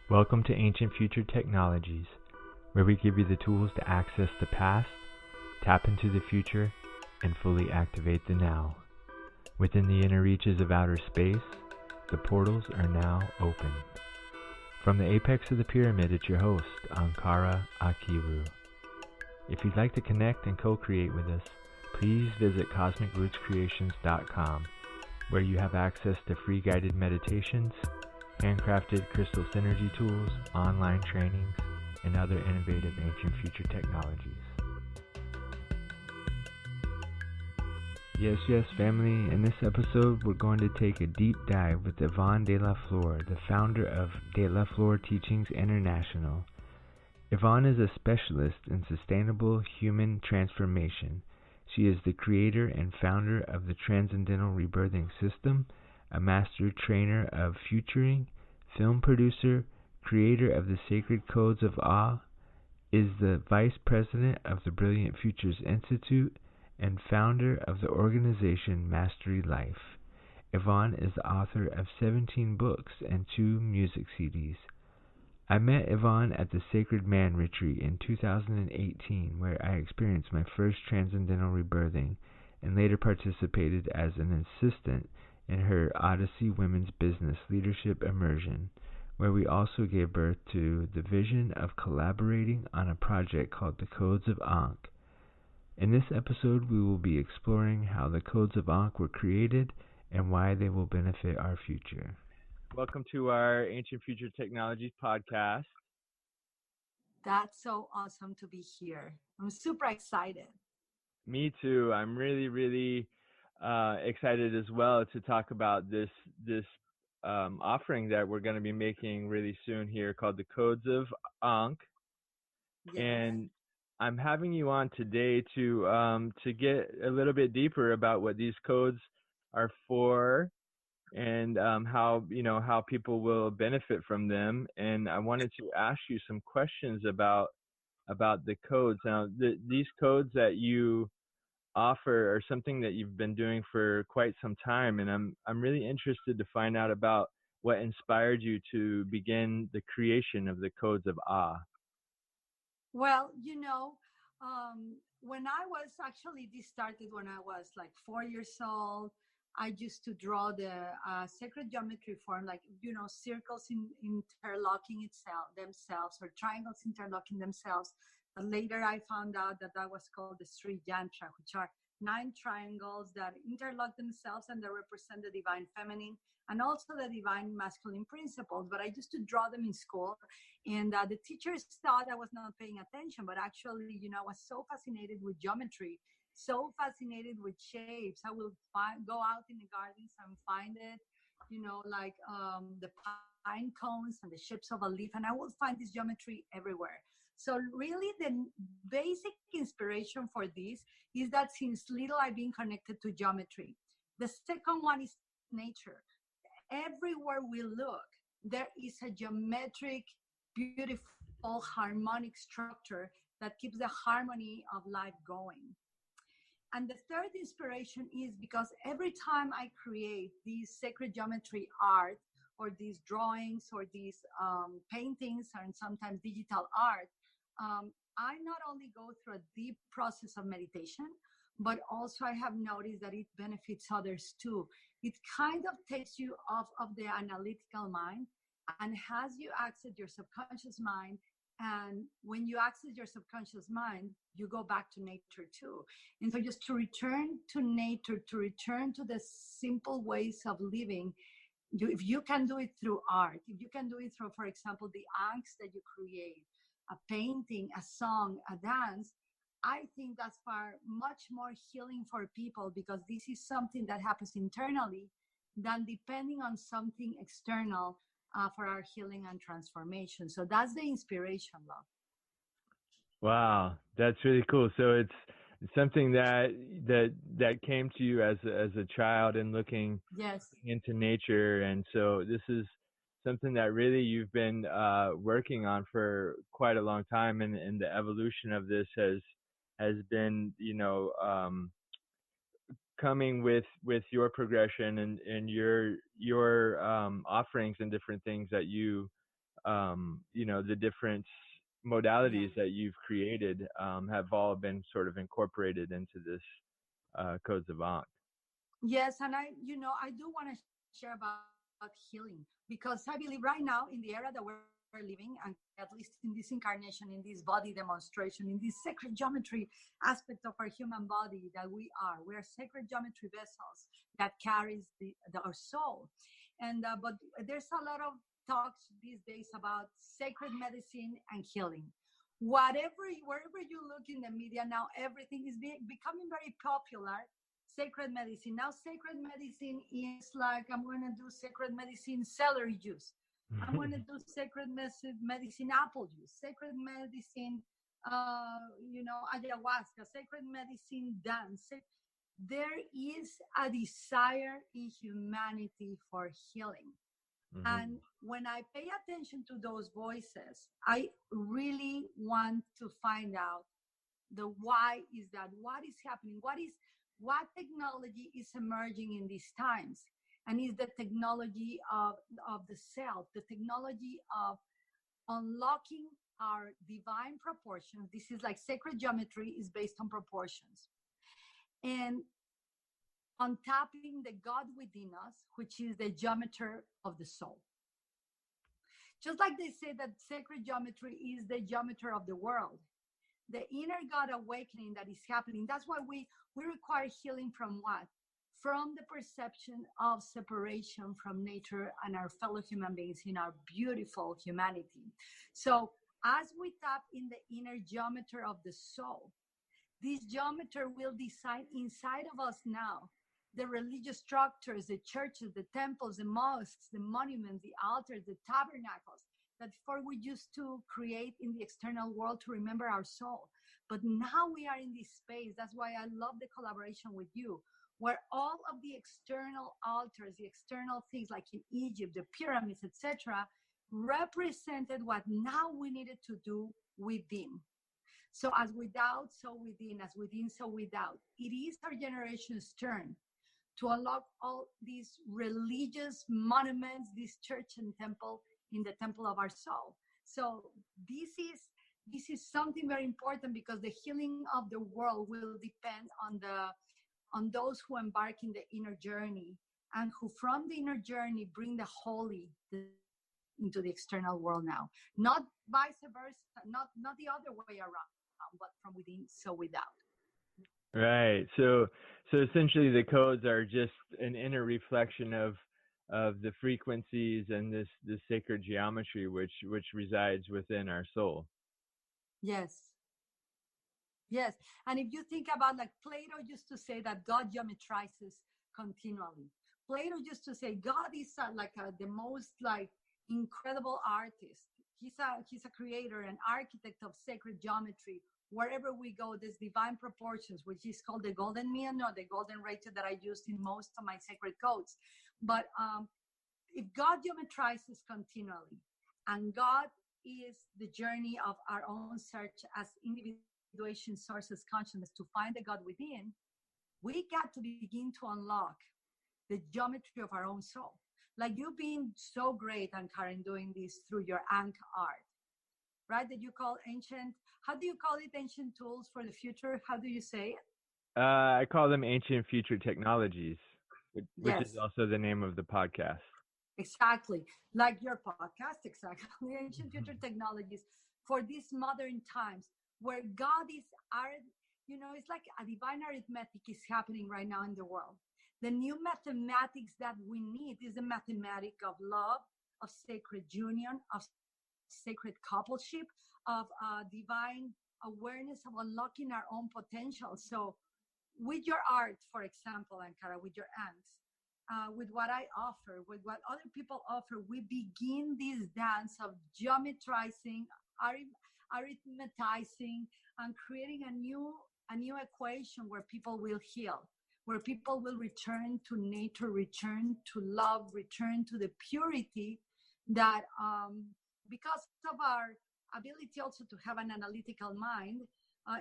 Welcome to Ancient Future Technologies, where we give you the tools to access the past, tap into the future, and fully activate the now. Within the inner reaches of outer space, the portals are now open. From the apex of the pyramid, it's your host, Ankara Akiru. If you'd like to connect and co-create with us, please visit CosmicRootsCreations.com, where you have access to free guided meditations, handcrafted crystal synergy tools, online trainings, and other innovative ancient future technologies. Yes, family, in this episode we're going to take a deep dive with Ivonne Delaflor, the founder of Delaflor Teachings International. Ivonne is a specialist in sustainable human transformation. She is the creator and founder of the Transcendental Rebirthing System, a master trainer of futuring, film producer, creator of the Sacred Codes of ANKH, is the vice president of the Brilliant Futures Institute, and founder of the organization Mastery Life. Ivonne is the author of 17 books and 2 music CDs. I met Ivonne at the Sacred Man Retreat in 2018, where I experienced my first transcendental rebirthing and later participated as an assistant in her Odyssey Women's Business Leadership Immersion, where we also gave birth to the vision of collaborating on a project called the Codes of ANKH. In this episode, we will be exploring how the Codes of ANKH were created and why they will benefit our future. Welcome to our Ancient Future Technologies podcast. That's so awesome to be here. I'm super excited. Me too. I'm really excited as well to talk about this offering that we're going to be making really soon here called the Codes of ANKH. Yeah. And I'm having you on today to get a little bit deeper about what these codes are for, and how people will benefit from them. And I wanted to ask you some questions about the codes. Now, these codes that you offer are something that you've been doing for quite some time, and I'm really interested to find out about what inspired you to begin the creation of the Codes of ANKH. Well, when I was this started when I was like 4 years old. I used to draw the sacred geometry form, circles interlocking themselves, or triangles interlocking themselves. But later I found out that was called the Sri Yantra, which are 9 triangles that interlock themselves and they represent the divine feminine and also the divine masculine principles. But I used to draw them in school, and the teachers thought I was not paying attention, but actually, I was so fascinated with geometry, so fascinated with shapes. I will go out in the gardens and find it, the pine cones and the shapes of a leaf, and I will find this geometry everywhere. So really the basic inspiration for this is that since little I've been connected to geometry. The second one is nature. Everywhere we look, there is a geometric, beautiful, harmonic structure that keeps the harmony of life going. And the third inspiration is because every time I create these sacred geometry art, or these drawings, or these paintings, and sometimes digital art, I not only go through a deep process of meditation, but also I have noticed that it benefits others too. It kind of takes you off of the analytical mind and has you access your subconscious mind. And when you access your subconscious mind, you go back to nature too. And so just to return to nature, to return to the simple ways of living, if you can do it through art, if you can do it through, for example, the ankhs that you create, a painting, a song, a dance, I think that's much more healing for people, because this is something that happens internally than depending on something external for our healing and transformation. So that's the inspiration, love. Wow, that's really cool. So it's something that came to you as a child and looking into nature, and so this is something that really you've been working on for quite a long time, and the evolution of this has been coming with your progression and your offerings and different things that you the different modalities that you've created have all been sort of incorporated into this Codes of ANKH. Yes, and I do want to share about healing, because I believe right now in the era that we're living, and at least in this incarnation, in this body demonstration, in this sacred geometry aspect of our human body that we're sacred geometry vessels that carries our soul. And but there's a lot of talks these days about sacred medicine and healing. Wherever you look in the media now, everything is becoming very popular. Sacred medicine now, sacred medicine is like, I'm going to do sacred medicine celery juice, I'm going to do sacred medicine apple juice, sacred medicine ayahuasca, sacred medicine dance. There is a desire in humanity for healing. And when I pay attention to those voices, I really want to find out the why is that, what is happening, what technology is emerging in these times. And is the technology of the self, the technology of unlocking our divine proportions. This is like sacred geometry is based on proportions. And untapping the God within us, which is the geometer of the soul. Just like they say that sacred geometry is the geometer of the world, the inner God awakening that is happening. That's why we require healing from what? From the perception of separation from nature and our fellow human beings in our beautiful humanity. So as we tap in the inner geometer of the soul, this geometer will decide inside of us now the religious structures, the churches, the temples, the mosques, the monuments, the altars, the tabernacles that before we used to create in the external world to remember our soul. But now we are in this space. That's why I love the collaboration with you, where all of the external altars, the external things like in Egypt, the pyramids, etc., represented what now we needed to do within. So as without, so within, as within, so without. It is our generation's turn to unlock all these religious monuments, this church and temple in the temple of our soul. So this is something very important, because the healing of the world will depend on those who embark in the inner journey, and who from the inner journey bring the holy into the external world now. Not vice versa, not the other way around, but from within, so without. Right. So essentially the codes are just an inner reflection of the frequencies and this sacred geometry which resides within our soul. Yes. Yes. And if you think about, like, Plato used to say that God geometrizes continually. Plato used to say God is the most incredible artist. He's a creator, an architect of sacred geometry. Wherever we go, there's divine proportions, which is called the golden mean, or the golden ratio that I used in most of my sacred codes. But if God geometrizes continually, and God is the journey of our own search as individuation sources consciousness to find the God within, we got to begin to unlock the geometry of our own soul. Like you've been so great, Karen, doing this through your ANKH art, right? That you call ancient, how do you call it, ancient tools for the future? How do you say it? I call them ancient future technologies, which Yes. is also the name of the podcast. Exactly. Like your podcast, exactly. Ancient future technologies for these modern times where God is, it's like a divine arithmetic is happening right now in the world. The new mathematics that we need is the mathematic of love, of sacred union, of sacred coupleship, of divine awareness of unlocking our own potential. So with your art, for example, Ankara, with your ANKHs, with what I offer, with what other people offer, we begin this dance of geometrizing, arithmetizing, and creating a new equation where people will heal, where people will return to nature, return to love, return to the purity that, because of our ability also to have an analytical mind,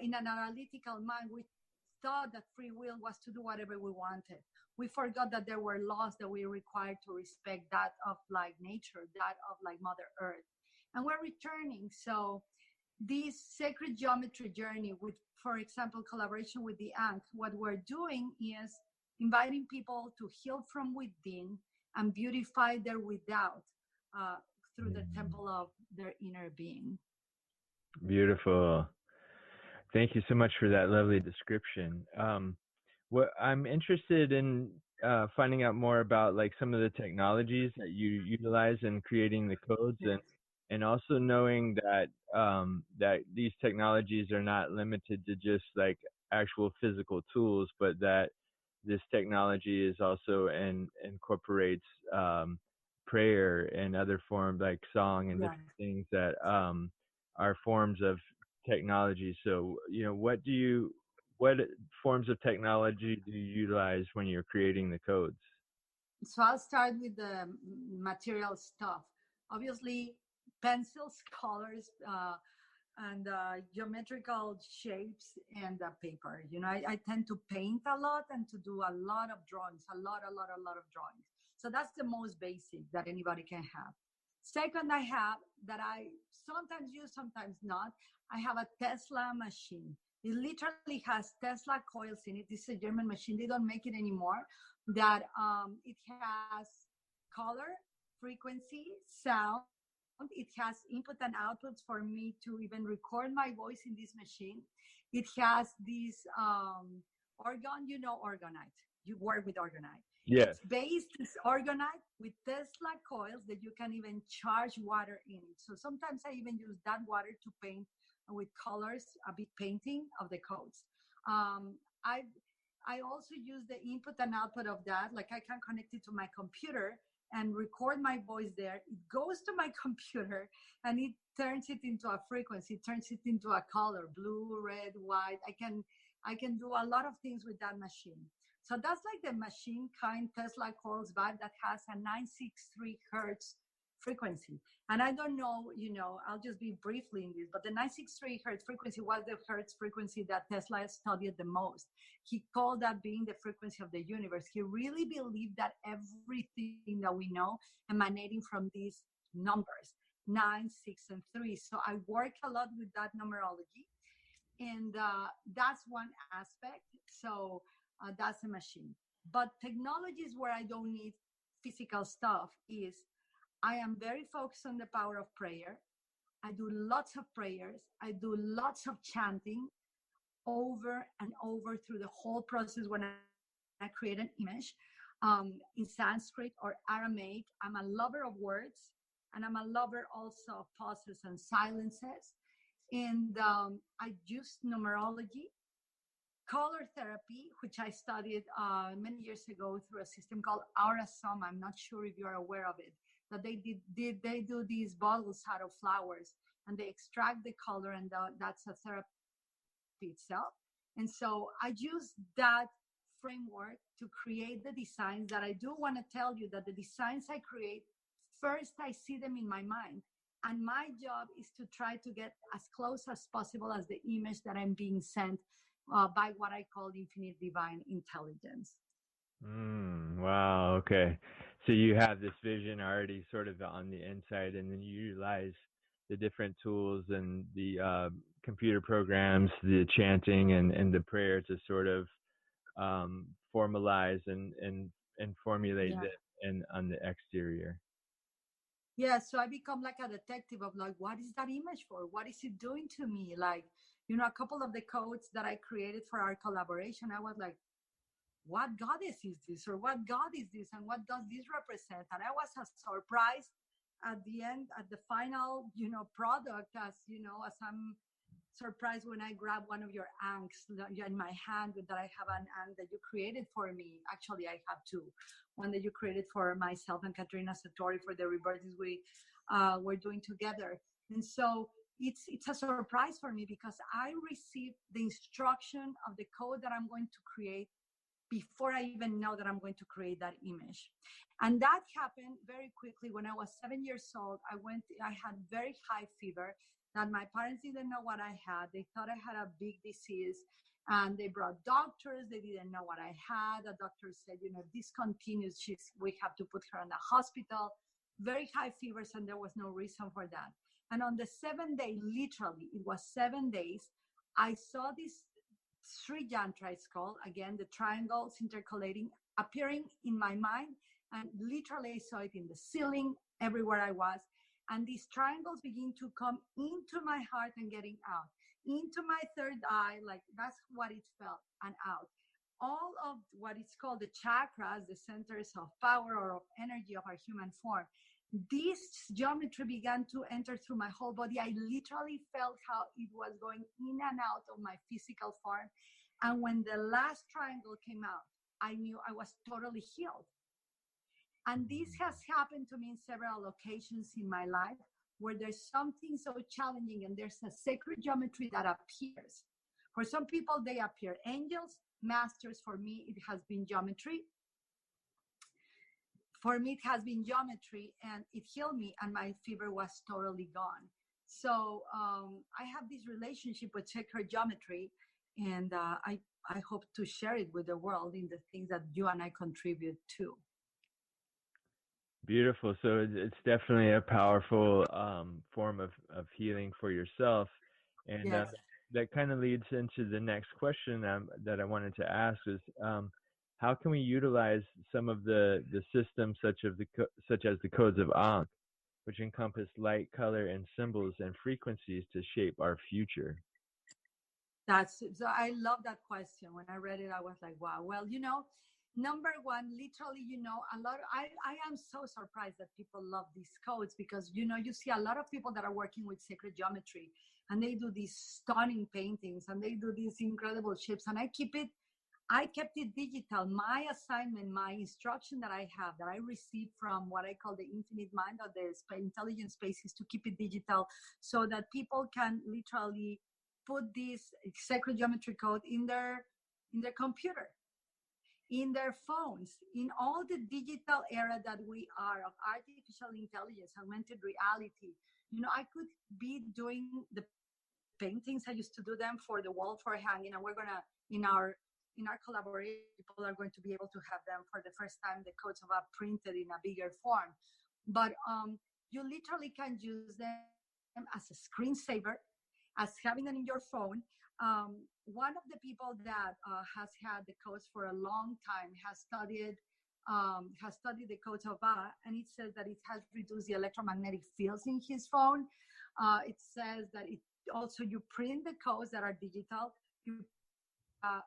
in an analytical mind, we thought that free will was to do whatever we wanted. We forgot that there were laws that we required to respect, that of like nature, that of like Mother Earth. and we're returning. So this sacred geometry journey with, for example, collaboration with the ANKH, what we're doing is inviting people to heal from within and beautify their without through the temple of their inner being. Beautiful. Thank you so much for that lovely description. What I'm interested in finding out more about, like, some of the technologies that you utilize in creating the codes, Yes. and also knowing that that these technologies are not limited to just like actual physical tools, but that this technology is also incorporates prayer and other forms like song and Yeah. different things that are forms of technology. So, what forms of technology do you utilize when you're creating the codes? So I'll start with the material stuff. Obviously, pencils, colors, and geometrical shapes, and paper. I tend to paint a lot and to do a lot of drawings, a lot of drawings. So that's the most basic that anybody can have. Second, I have that I sometimes use, sometimes not. I have a Tesla machine. It literally has Tesla coils in it. This is a German machine. They don't make it anymore. That it has color, frequency, sound. It has input and outputs for me to even record my voice in this machine. It has this organ, orgonite. You work with orgonite. Yes. It's based, it's orgonite with Tesla coils that you can even charge water in it. So sometimes I even use that water to paint with colors, a big painting of the codes. I also use the input and output of that. Like, I can connect it to my computer and record my voice there. It goes to my computer and it turns it into a frequency, it turns it into a color, blue, red, white. I can do a lot of things with that machine. So that's like the machine kind Tesla coils vibe that has a 963 hertz frequency. And I don't know, I'll just be briefly in this, but the 963 hertz frequency was the hertz frequency that Tesla studied the most. He called that being the frequency of the universe. He really believed that everything that we know emanating from these numbers, 9, 6, and 3. So I work a lot with that numerology. And that's one aspect. So that's a machine. But technologies where I don't need physical stuff is I am very focused on the power of prayer. I do lots of prayers. I do lots of chanting over and over through the whole process when I create an image in Sanskrit or Aramaic. I'm a lover of words, and I'm a lover also of pauses and silences. And I use numerology, color therapy, which I studied many years ago through a system called Aura Soma. I'm not sure if you're aware of it. That they do these bottles out of flowers, and they extract the color, and that's a therapy itself. And so I use that framework to create the designs that I do want to tell you that the designs I create, first I see them in my mind. And my job is to try to get as close as possible as the image that I'm being sent by what I call infinite divine intelligence. Wow. Okay. So you have this vision already sort of on the inside, and then you utilize the different tools and the computer programs, the chanting and the prayer to sort of formalize and formulate it on the exterior. Yeah, so I become like a detective of like, what is that image for? What is it doing to me? Like, a couple of the codes that I created for our collaboration, I was like, what goddess is this? Or what god is this? And what does this represent? And I was surprised at the end, at the final, product, as I'm surprised when I grab one of your ankhs in my hand, that I have an ankh that you created for me. Actually, I have two. One that you created for myself and Katrina Satori for the rebirths we're doing together. And so it's a surprise for me because I received the instruction of the code that I'm going to create before I even know that I'm going to create that image. And that happened very quickly. When I was 7 years old, I had very high fever that my parents didn't know what I had. They thought I had a big disease, and they brought doctors. They didn't know what I had. The doctor said, if this continues, we have to put her in the hospital. Very high fevers, and there was no reason for that. And on the seventh day, literally, it was 7 days, I saw this Sri Yantra, it's called, again, the triangles intercalating, appearing in my mind. And literally, I saw it in the ceiling, everywhere I was. And these triangles begin to come into my heart and getting out, into my third eye, like that's what it felt, and out. All of what is called the chakras, the centers of power or of energy of our human form, this geometry began to enter through my whole body. I literally felt how it was going in and out of my physical form. And when the last triangle came out, I knew I was totally healed. And this has happened to me in several occasions in my life where there's something so challenging and there's a sacred geometry that appears. For some people, they appear angels, masters. For me, it has been geometry. For me, it has been geometry, and it healed me, and my fever was totally gone. So I have this relationship with sacred geometry, and I hope to share it with the world in the things that you and I contribute to. Beautiful. So it's definitely a powerful form of healing for yourself. And Yes. that kind of leads into the next question that I wanted to ask is, how can we utilize some of the systems such as the codes of Ankh, which encompass light, color, and symbols and frequencies to shape our future? So I love that question. When I read it, I was like, wow. Well, number one, literally, I am so surprised that people love these codes because, you see a lot of people that are working with sacred geometry and they do these stunning paintings and they do these incredible shapes. And I kept it digital. My assignment, my instruction that I have, that I received from what I call the infinite mind or the intelligent space, is to keep it digital so that people can literally put this sacred geometry code in their computer, in their phones, in all the digital era that we are of artificial intelligence, augmented reality. I could be doing the paintings. I used to do them for the wall for hanging, and we're gonna in our collaboration, people are going to be able to have them for the first time, the codes of ANKH printed in a bigger form. But you literally can use them as a screensaver, as having them in your phone. One of the people that has had the codes for a long time has studied the codes of ANKH, and it says that it has reduced the electromagnetic fields in his phone. It says that it also, you print the codes that are digital, you a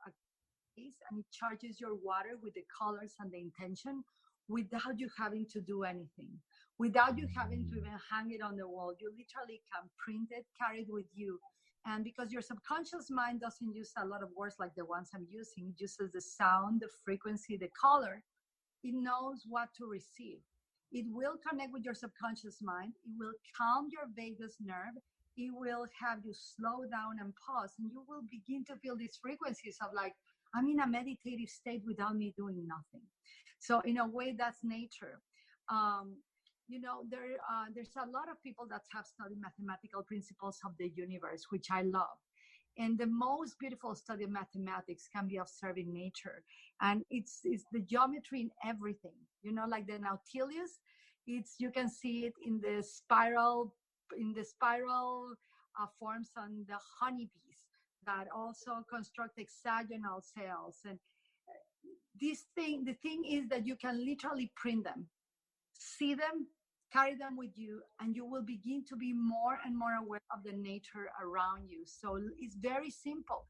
case, and it charges your water with the colors and the intention without you having to do anything, without you having to even hang it on the wall. You literally can print it, carry it with you. And because your subconscious mind doesn't use a lot of words like the ones I'm using, it uses the sound, the frequency, the color, it knows what to receive. It will connect with your subconscious mind. It will calm your vagus nerve. It will have you slow down and pause, and you will begin to feel these frequencies of like, I'm in a meditative state without me doing nothing. So in a way, that's nature. There's a lot of people that have studied mathematical principles of the universe, which I love. And the most beautiful study of mathematics can be observed in nature. And it's the geometry in everything, like the Nautilus, you can see it in the spiral forms on the honeybees that also construct hexagonal cells. And the thing is that you can literally print them, see them, carry them with you, and you will begin to be more and more aware of the nature around you. So it's very simple.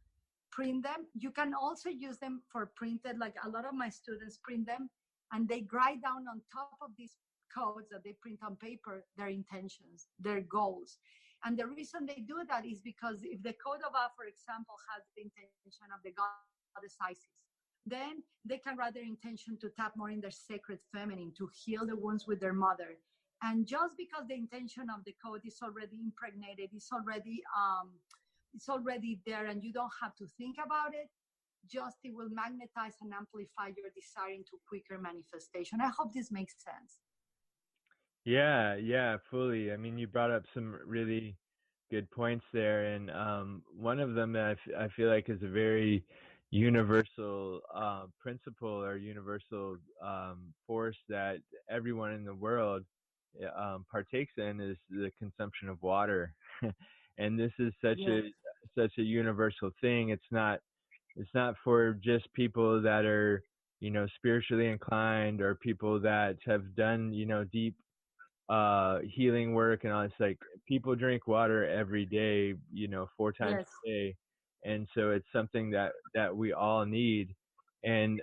Print them. You can also use them for printed, like a lot of my students print them and they write down on top of these codes that they print on paper their intentions, their goals. And the reason they do that is because if the code of ANKH, for example, has the intention of the goddess Isis, then they can write their intention to tap more in their sacred feminine, to heal the wounds with their mother. And just because the intention of the code is already impregnated, it's already there, and you don't have to think about it, just it will magnetize and amplify your desire into quicker manifestation. I hope this makes sense. Yeah, fully. I mean, you brought up some really good points there, and one of them that I feel like is a very universal principle or universal force that everyone in the world partakes in is the consumption of water, and this is Yes, such a universal thing. It's not for just people that are, spiritually inclined, or people that have done, deep healing work and all. It's like people drink water every day, 4 times yes, a day, and so it's something that we all need. And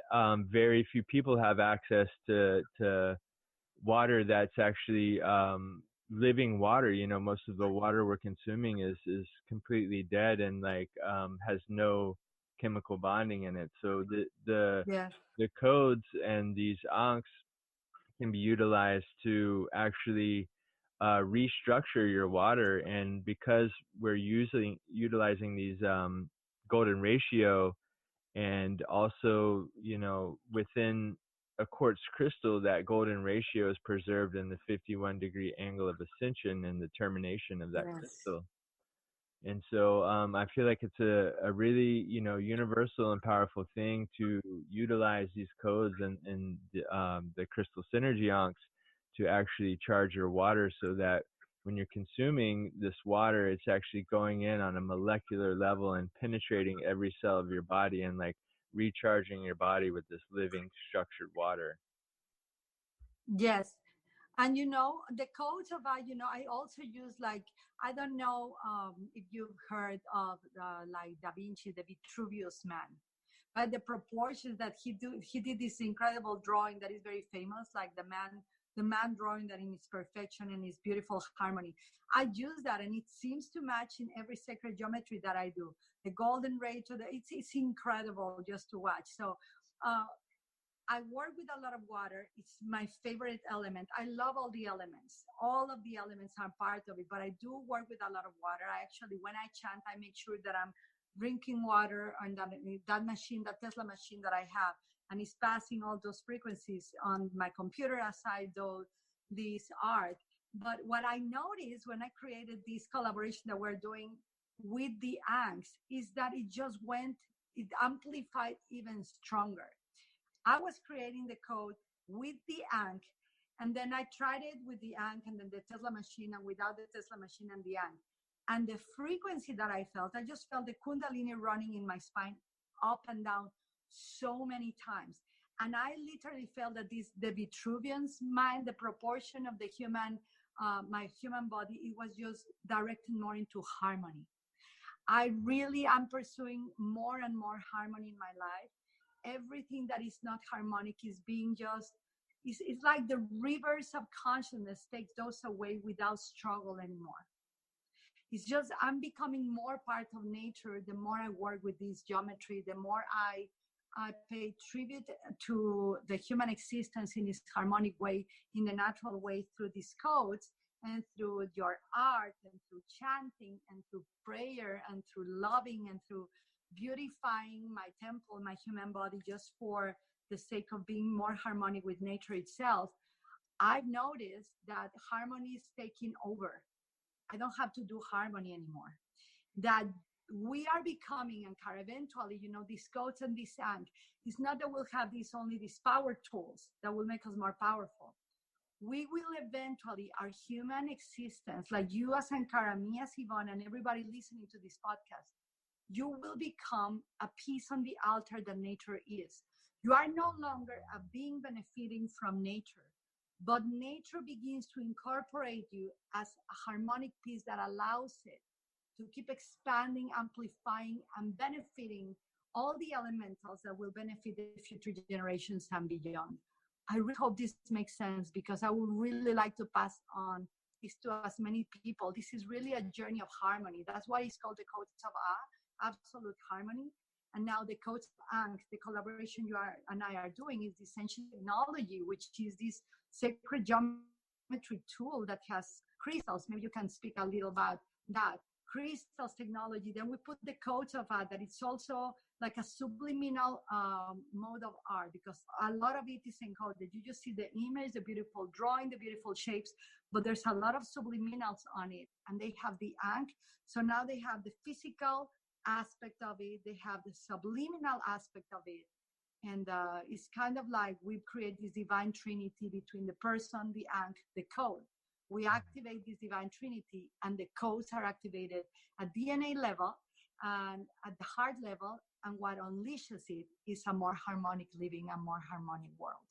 very few people have access to water that's actually living water. Most of the water we're consuming is completely dead, and like has no chemical bonding in it. So yes, the codes and these ankhs can be utilized to actually restructure your water. And because we're utilizing these golden ratio, and also, within a quartz crystal, that golden ratio is preserved in the 51-degree angle of ascension and the termination of that yes. crystal. And so I feel like it's a really, universal and powerful thing to utilize these codes and the crystal synergy ankhs to actually charge your water, so that when you're consuming this water, it's actually going in on a molecular level and penetrating every cell of your body, and like recharging your body with this living structured water. Yes. And the codes of I also use, like, I don't know if you've heard of like Da Vinci, the Vitruvius Man, but the proportions that he did this incredible drawing that is very famous, like the man drawing that in its perfection and its beautiful harmony. I use that, and it seems to match in every sacred geometry that I do. The golden ray to it's incredible just to watch. So uh, I work with a lot of water. It's my favorite element. I love all the elements. All of the elements are part of it, but I do work with a lot of water. I actually, when I chant, I make sure that I'm drinking water, and that machine, that Tesla machine that I have, and it's passing all those frequencies on my computer as I do this art. But what I noticed when I created this collaboration that we're doing with the ANKs is that it amplified even stronger. I was creating the code with the ANK, and then I tried it with the ANK and then the Tesla machine, and without the Tesla machine and the ANK. And the frequency that I just felt the Kundalini running in my spine up and down so many times. And I literally felt that the Vitruvian's mind, the proportion of the my human body, it was just directed more into harmony. I really am pursuing more and more harmony in my life. Everything that is not harmonic is being just, it's like the rivers of consciousness takes those away without struggle anymore. It's just, I'm becoming more part of nature. The more I work with this geometry, the more I pay tribute to the human existence in this harmonic way, in the natural way, through these codes, and through your art, and through chanting, and through prayer, and through loving, and through beautifying my temple, my human body, just for the sake of being more harmonic with nature itself. I've noticed that harmony is taking over. I don't have to do harmony anymore. That we are becoming, and eventually, these codes and this ANK, it's not that we'll have these power tools that will make us more powerful. We will eventually, our human existence, like you as Ankara, me as Ivonne, and everybody listening to this podcast, you will become a piece on the altar that nature is. You are no longer a being benefiting from nature, but nature begins to incorporate you as a harmonic piece that allows it to keep expanding, amplifying, and benefiting all the elementals that will benefit the future generations and beyond. I really hope this makes sense, because I would really like to pass on this to as many people. This is really a journey of harmony. That's why it's called the Codes of Absolute Harmony. And now the Codes of ANKH, the collaboration and I are doing, is essentially technology, which is this sacred geometry tool that has crystals. Maybe you can speak a little about that. Crystals technology. Then we put the codes of art, that it's also like a subliminal mode of art, because a lot of it is encoded. You just see the image, the beautiful drawing, the beautiful shapes, but there's a lot of subliminals on it, and they have the ANKH. So now they have the physical aspect of it, they have the subliminal aspect of it, and it's kind of like we create this divine trinity between the person, the ANKH, the code. we activate this divine trinity, and the codes are activated at DNA level and at the heart level. And what unleashes it is a more harmonic living, a more harmonic world.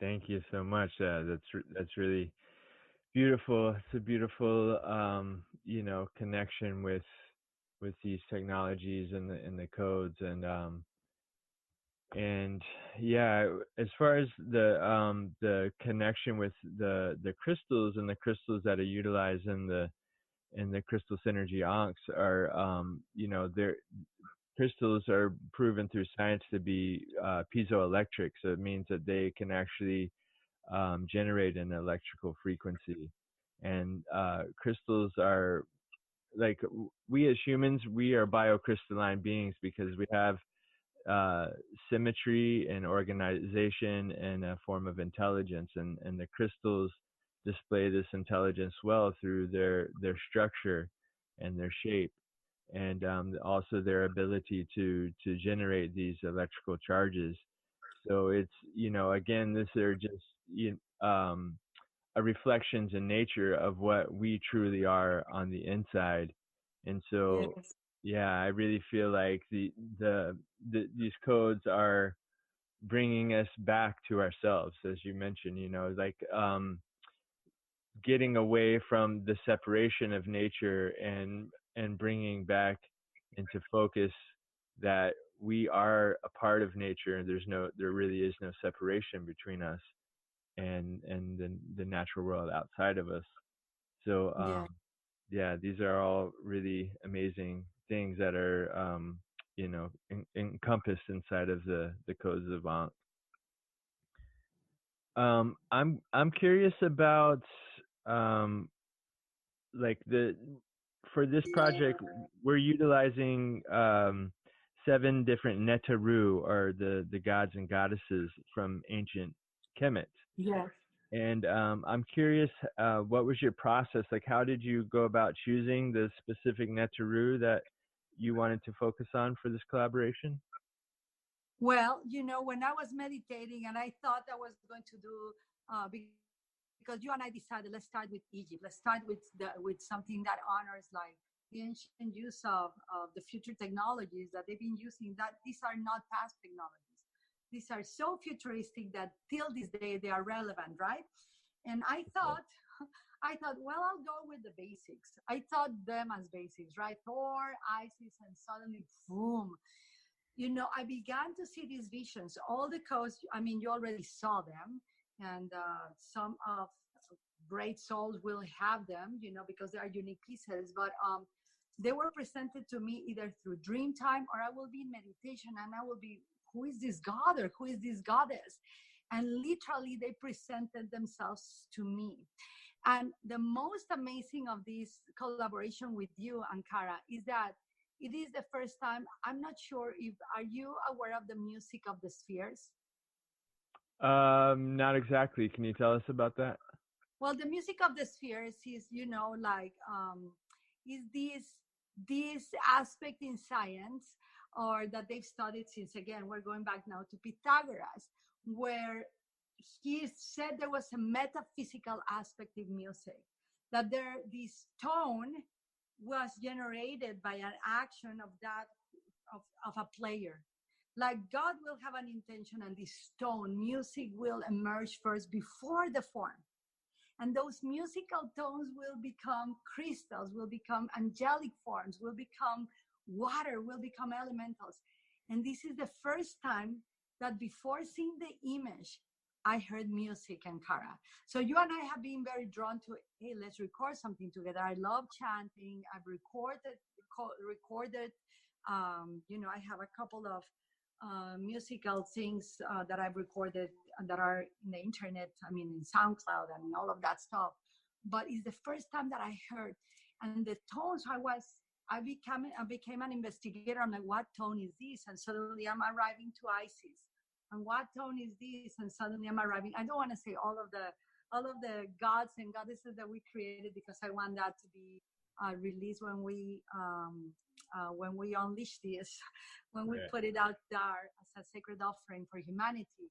Thank you so much. That's really beautiful. It's a beautiful, connection with these technologies and the codes and yeah, as far as the connection with the crystals and the crystals that are utilized in the crystal synergy ankhs are their crystals are proven through science to be piezoelectric, so it means that they can actually generate an electrical frequency. And crystals are like, we as humans, we are biocrystalline beings because we have uh, symmetry and organization and a form of intelligence, and the crystals display this intelligence well through their structure and their shape, and also their ability to generate these electrical charges. So it's, again, this are just a reflections in nature of what we truly are on the inside. And so Yes. yeah, I really feel like these codes are bringing us back to ourselves, as you mentioned, like getting away from the separation of nature and bringing back into focus that we are a part of nature, and there really is no separation between us and the natural world outside of us. So Yeah. yeah, these are all really amazing things that are encompassed inside of the codes of ANKH. I'm curious about um, like the for this project we're utilizing 7 different Netaru, or the gods and goddesses from ancient Kemet. Yes. And I'm curious, what was your process? Like, how did you go about choosing the specific Netaru that you wanted to focus on for this collaboration? Well, when I was meditating and I thought I was going to do, because you and I decided, let's start with Egypt. Let's start with something that honors like the ancient use of the future technologies that they've been using. That these are not past technologies. These are so futuristic that till this day they are relevant, right? And I thought, well, I'll go with the basics. I thought them as basics, right? Thor, Isis, and suddenly, boom, I began to see these visions. All the codes, I mean, you already saw them, and some of great souls will have them, because they are unique pieces. But they were presented to me either through dream time, or I will be in meditation and I will be, who is this god or who is this goddess? And literally, they presented themselves to me. And the most amazing of this collaboration with you, Ankara, is that it is the first time. I'm not sure if are you aware of the music of the spheres? Not exactly. Can you tell us about that? Well, the music of the spheres is, like is this aspect in science, or that they've studied since, again, we're going back now to Pythagoras, where he said there was a metaphysical aspect in music, that this tone was generated by an action of of a player. Like God will have an intention, and this tone, music, will emerge first before the form. And those musical tones will become crystals, will become angelic forms, will become water, will become elementals. And this is the first time that before seeing the image, I heard music, and Kara. So you and I have been very drawn to, hey, let's record something together. I love chanting. I've recorded. I have a couple of musical things that I've recorded that are in the internet. I mean, in SoundCloud and all of that stuff. But it's the first time that I heard, and the tones. I became an investigator. I'm like, what tone is this? And suddenly I'm arriving to Isis. And what tone is this? And suddenly I'm arriving. I don't want to say all of the gods and goddesses that we created, because I want that to be released when we unleash this, when we put it out there as a sacred offering for humanity.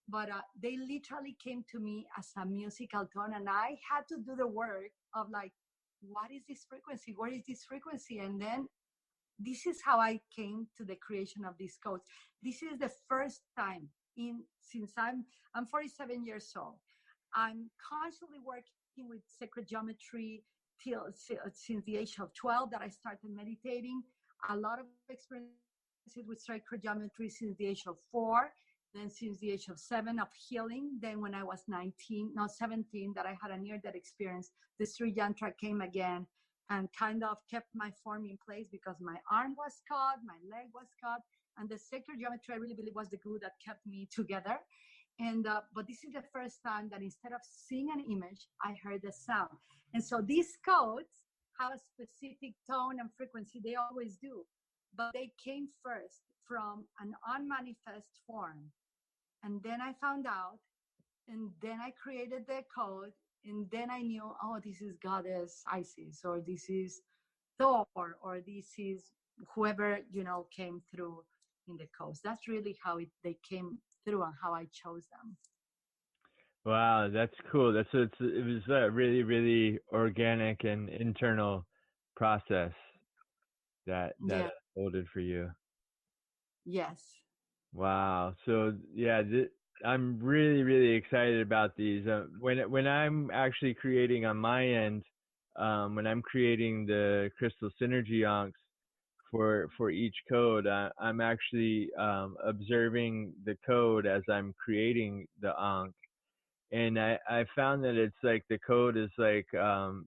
but they literally came to me as a musical tone, and I had to do the work of like, what is this frequency? What is this frequency? And then this is how I came to the creation of these codes. This is the first time since I'm 47 years old. I'm constantly working with sacred geometry since the age of 12 that I started meditating. A lot of experiences with sacred geometry since the age of 4, then since the age of 7 of healing. Then when I was 17, that I had a near-death experience, the Sri Yantra came again and kind of kept my form in place because my arm was cut, my leg was cut, and the sacred geometry I really believe was the glue that kept me together. And but this is the first time that instead of seeing an image, I heard the sound. And so these codes have a specific tone and frequency. They always do, but they came first from an unmanifest form. And then I found out, and then I created the code, and then I knew, oh, this is Goddess Isis, or this is Thor, or this is whoever, came through in the codes. That's really how they came through and how I chose them. Wow, that's cool. It was a really, really organic and internal process that unfolded for you. Yes. Wow. So yeah, I'm really, really excited about these. When I'm actually creating on my end, when I'm creating the crystal synergy ankhs for each code, I'm actually observing the code as I'm creating the ankh. And I found that it's like the code is like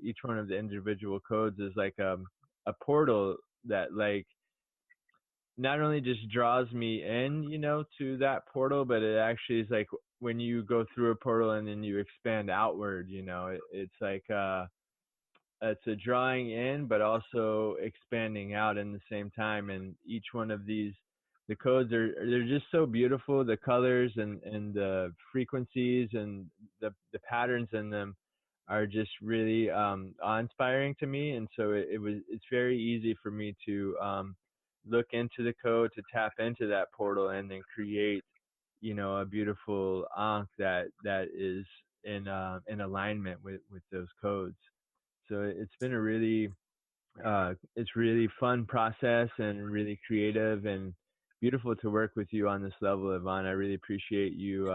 each one of the individual codes is like a portal that like not only just draws me in, to that portal, but it actually is like when you go through a portal and then you expand outward, it's like it's a drawing in, but also expanding out in the same time. And each one of the codes they're just so beautiful. The colors and the frequencies and the patterns in them are just really awe-inspiring to me. And so it's very easy for me to look into the code, to tap into that portal, and then create, a beautiful ankh that is in alignment with those codes. So it's been a really it's really fun process and really creative and beautiful to work with you on this level, Ivonne. I really appreciate you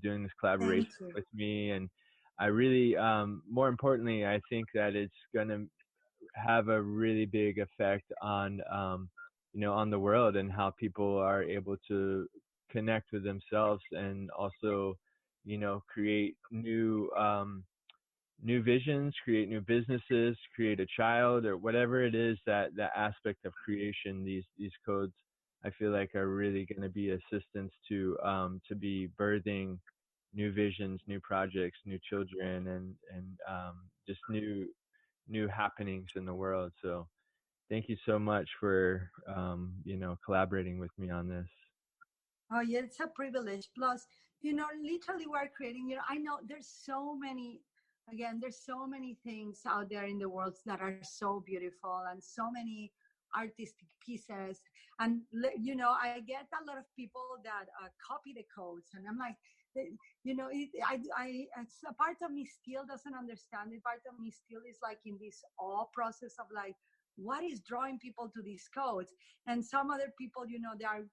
doing this collaboration with me. And I really more importantly, I think that it's gonna have a really big effect on on the world and how people are able to connect with themselves and also create new visions, create new businesses, create a child, or whatever it is that aspect of creation. These codes, I feel like, are really going to be assistance to be birthing new visions, new projects, new children, and just new happenings in the world. So thank you so much for collaborating with me on this. Oh yeah, it's a privilege. Plus, literally we're creating, I know there's so many things out there in the world that are so beautiful, and so many artistic pieces. And I get a lot of people that copy the codes, and I'm like, it's a part of me still doesn't understand it. Part of me still is like in this awe process of like, what is drawing people to these codes? And some other people, they are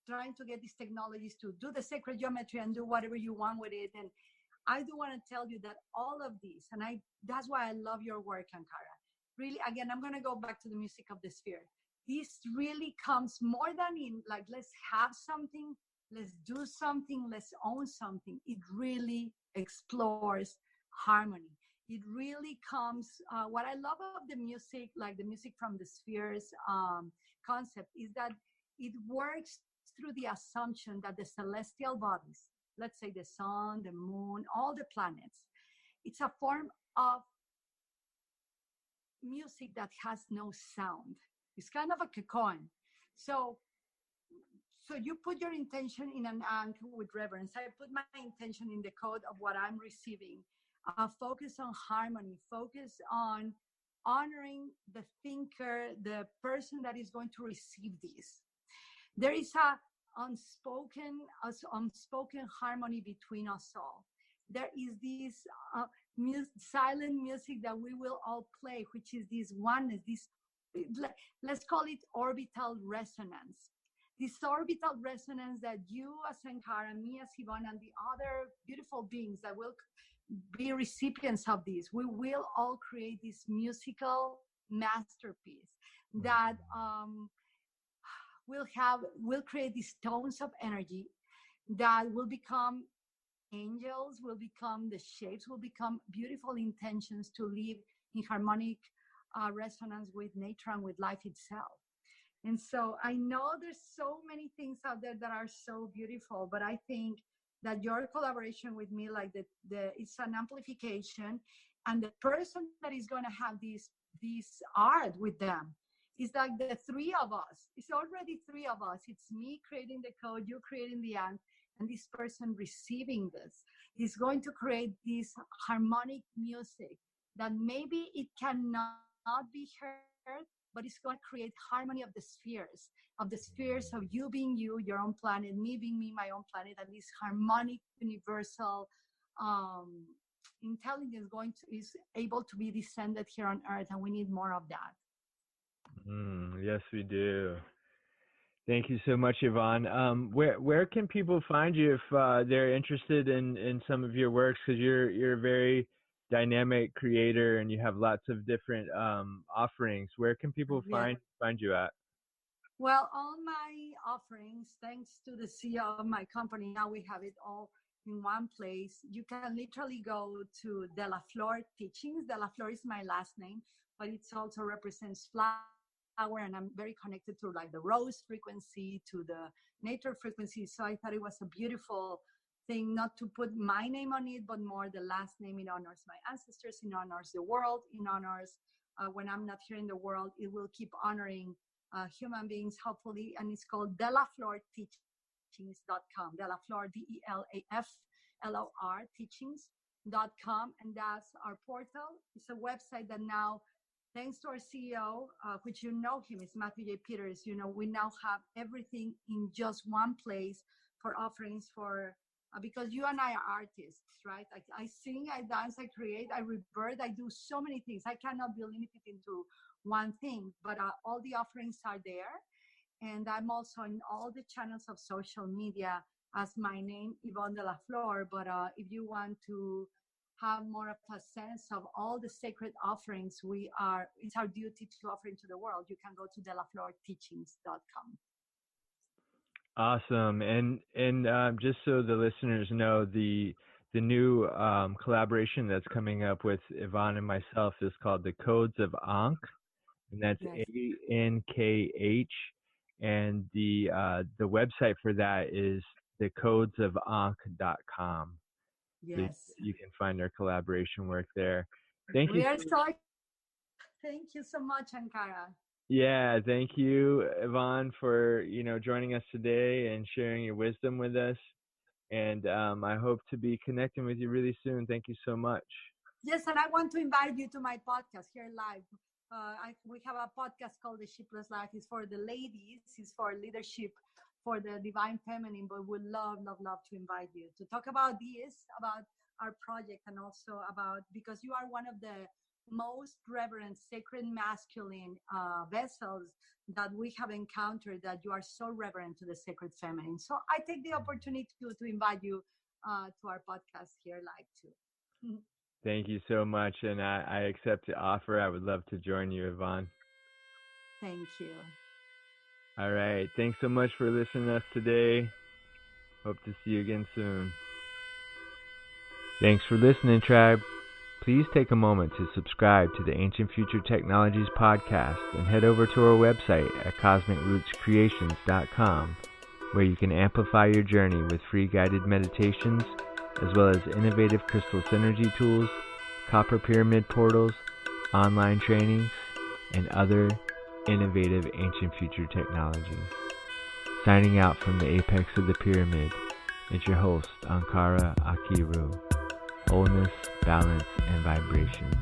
trying to get these technologies to do the sacred geometry and do whatever you want with it. And I do want to tell you that all of these, and that's why I love your work, Ankara. Really, again, I'm going to go back to the music of the sphere. This really comes more than in like, let's have something, let's do something, let's own something. It really explores harmony. It really comes, what I love of the music, like the music from the spheres concept, is that it works through the assumption that the celestial bodies, let's say the sun, the moon, all the planets, it's a form of music that has no sound. It's kind of a cocoon. So you put your intention in an ankh with reverence. I put my intention in the code of what I'm receiving. Focus on harmony. Focus on honoring the thinker, the person that is going to receive this. There is unspoken harmony between us all. There is this silent music that we will all play, which is this oneness, this, let's call it orbital resonance. This orbital resonance that you as Ankara, me as Ivonne, and the other beautiful beings that will be recipients of this, we will all create this musical masterpiece that will create these tones of energy that will become angels, will become the shapes, will become beautiful intentions to live in harmonic resonance with nature and with life itself. And so I know there's so many things out there that are so beautiful, but I think that your collaboration with me, like it's an amplification, and the person that is going to have this art with them is like the three of us. It's already three of us. It's me creating the code, you creating the ANKH, and this person receiving this is going to create this harmonic music that maybe it cannot be heard, but it's going to create harmony of the spheres of you being you, your own planet, me being me, my own planet, and this harmonic universal intelligence is able to be descended here on Earth, and we need more of that. Yes, we do. Thank you so much, Ivonne. Where can people find you if they're interested in some of your works? Because you're a very dynamic creator and you have lots of different offerings. Where can people find you at? Well, all my offerings, thanks to the CEO of my company, now we have it all in one place. You can literally go to Delaflor Teachings. Delaflor is my last name, but it also represents flower, and I'm very connected to like the rose frequency, to the nature frequency. So I thought it was a beautiful thing not to put my name on it, but more the last name. It honors my ancestors, it honors the world, it honors when I'm not here in the world, it will keep honoring human beings, hopefully. And it's called Delaflor Teachings.com. Delaflor, DELAFLOR Teachings.com. And that's our portal. It's a website that now, thanks to our CEO, which you know him, is Matthew J. Peters, we now have everything in just one place for offerings for, because you and I are artists, right? I sing, I dance, I create, I rebirth, I do so many things. I cannot be limited into one thing, but all the offerings are there. And I'm also in all the channels of social media as my name, Ivonne Delaflor. But if you want to have more of a sense of all the sacred offerings it's our duty to offer into the world, you can go to delaflorteachings.com. Awesome. And just so the listeners know, the new collaboration that's coming up with Ivonne and myself is called the Codes of ANKH, and that's ANKH. And the website for that is thecodesofankh.com. Yes. You can find our collaboration work there. Thank you so much, Ankara. Yeah, thank you, Ivonne, for joining us today and sharing your wisdom with us. And I hope to be connecting with you really soon. Thank you so much. Yes, and I want to invite you to my podcast here live. We have a podcast called The Shipless Life. It's for the ladies. It's for leadership, for the divine feminine. But we'd love to invite you to talk about our project, and also because you are one of the most reverent, sacred, masculine vessels that we have encountered, that you are so reverent to the sacred feminine. So I take the opportunity to invite you to our podcast here live too. Thank you so much, and I accept the offer. I would love to join you, Ivonne. Thank you. All right. Thanks so much for listening to us today. Hope to see you again soon. Thanks for listening, tribe. Please take a moment to subscribe to the Ancient Future Technologies podcast and head over to our website at cosmicrootscreations.com, where you can amplify your journey with free guided meditations, as well as innovative crystal synergy tools, copper pyramid portals, online trainings, and other innovative ancient future technologies. Signing out from the apex of the pyramid is your host, Ankara Akiru. Wholeness, balance, and vibrations.